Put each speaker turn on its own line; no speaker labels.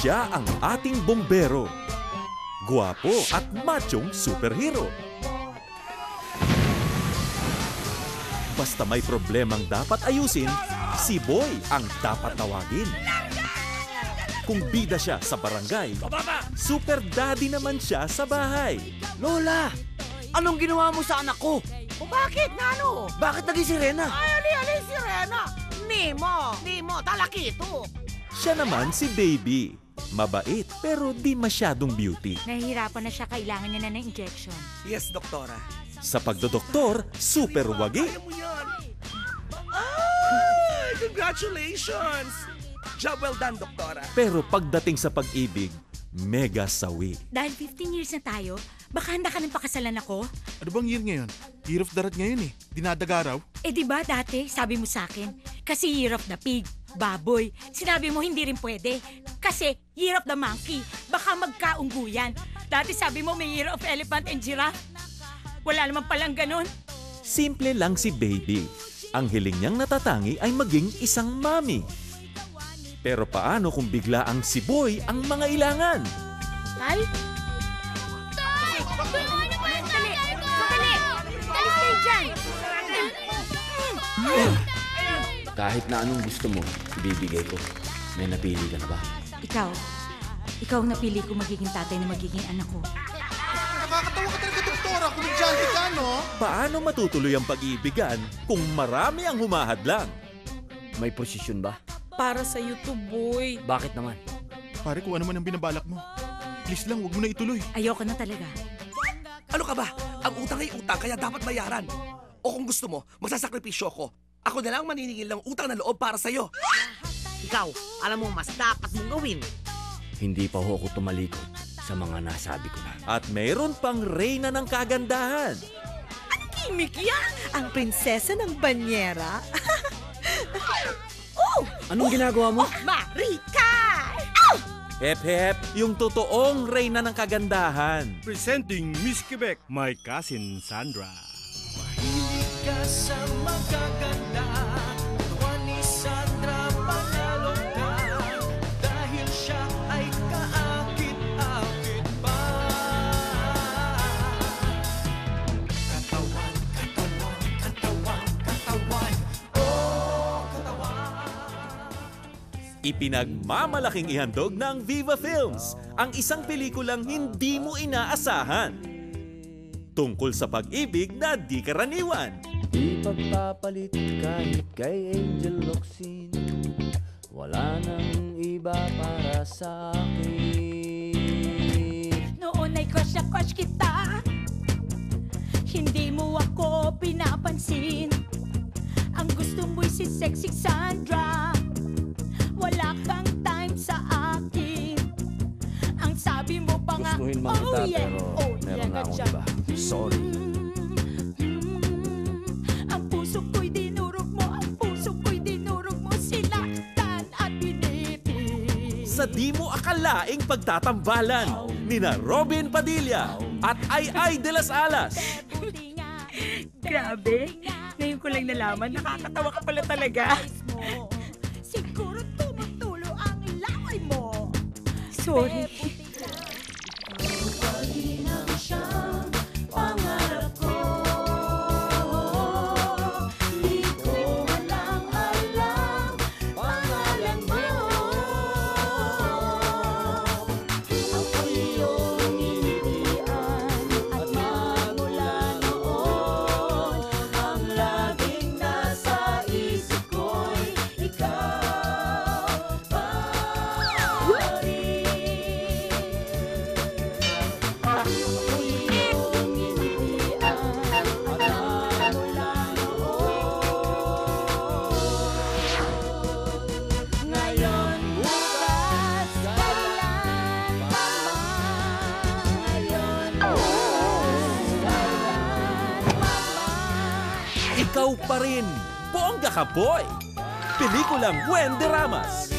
Siya ang ating bombero. Guwapo at machong superhero. Basta may problemang dapat ayusin, si Boy ang dapat tawagin. Kung bida siya sa barangay, super daddy naman siya sa bahay.
Lola, anong ginawa mo sa anak ko?
O bakit nga no?
Bakit naging sirena?
Ay, ali, sirena. Nemo, talakito.
Siya naman si Baby. Mabait pero di masyadong beauty.
Nahihirapan na siya, kailangan niya na ng injection.
Yes, doktora.
Sa pagdodoktor, super wagi.
Kaya mo yan. Ay, congratulations! Job well done, doktora.
Pero pagdating sa pag-ibig, mega sawi.
Dahil 15 years na tayo, baka handa ka ng pakasalan ako?
Ano bang year ngayon? Year of the rat ngayon eh. Dinadaga raw.
Eh di ba dati, sabi mo sa akin, kasi year of the pig, baboy. Sinabi mo hindi rin pwede, kasi year of the monkey, baka magkaungguyan. Dati sabi mo may year of elephant and giraffe. Wala naman palang ganun.
Simple lang si Baby. Ang hiling niyang natatangi ay maging isang mami. Pero paano kung bigla ang si Boy ang mga ilangan?
Tay? Tay! Tulungan niyo po yung tatay ko! Sandali! Alis kayo dyan!
Kahit na anong gusto mo, ibibigay ko. May napili ka na ba?
Ikaw ang napili ko magiging tatay na magiging anak ko.
Nakakatawa ka talaga, doktora. Kumidyante ka, no?
Paano matutuloy ang pag-iibigan kung marami ang humahadlang?
May posisyon ba?
Para sa to, boy.
Bakit naman?
Pare, kung ano man ang binabalak mo. Please lang, huwag mo na ituloy.
Ayoko na talaga.
Ano ka ba? Ang utang ay utang, kaya dapat bayaran. O kung gusto mo, magsasakripisyo ko. Ako na lang maniningil ng utang na loob para sa'yo.
Ikaw, alam mo mas dapat mong gawin.
Hindi pa ho ako tumalikod sa mga nasabi ko na.
At mayroon pang reyna ng kagandahan.
Kimik yan! Ang prinsesa ng banyera.
Anong ginagawa mo?
Marika!
Hep, yung totoong reyna ng kagandahan.
Presenting Miss Quebec, my cousin Sandra.
Mahilig ka sa magaganda, gawa ni Sandra panalo ka, dahil siya ay kaakit-akit pa. Katawan, katawan, katawan, katawan, oh katawan.
Ipinagmamalaking ihandog ng Viva Films ang isang pelikulang hindi mo inaasahan. Tungkol sa pag-ibig na di karaniwan.
Di pagpapalit kahit kay Angel Locsin. Wala nang iba para sa akin.
Noon ay crush na crush kita. Hindi mo ako pinapansin. Ang gusto mo'y si Sexy Sandra. Wala kang time sa akin. Ang sabi mo pa nga,
Gustuhin mo kita, pero meron na akong iba. Sorry.
Ang puso ko'y dinurog mo, ang puso ko'y dinurog mo, sinaktan at biniti.
Sa di mo akalaing pagtatambalan nina Robin Padilla at Ay de las Alas.
Grabe, ngayon ko lang nalaman, nakakatawa ka pala talaga. Siguro tumutulo ang laway mo. Sorry.
Ikaw pa rin, bongga ka boy! Pelikulang Buen de Ramas.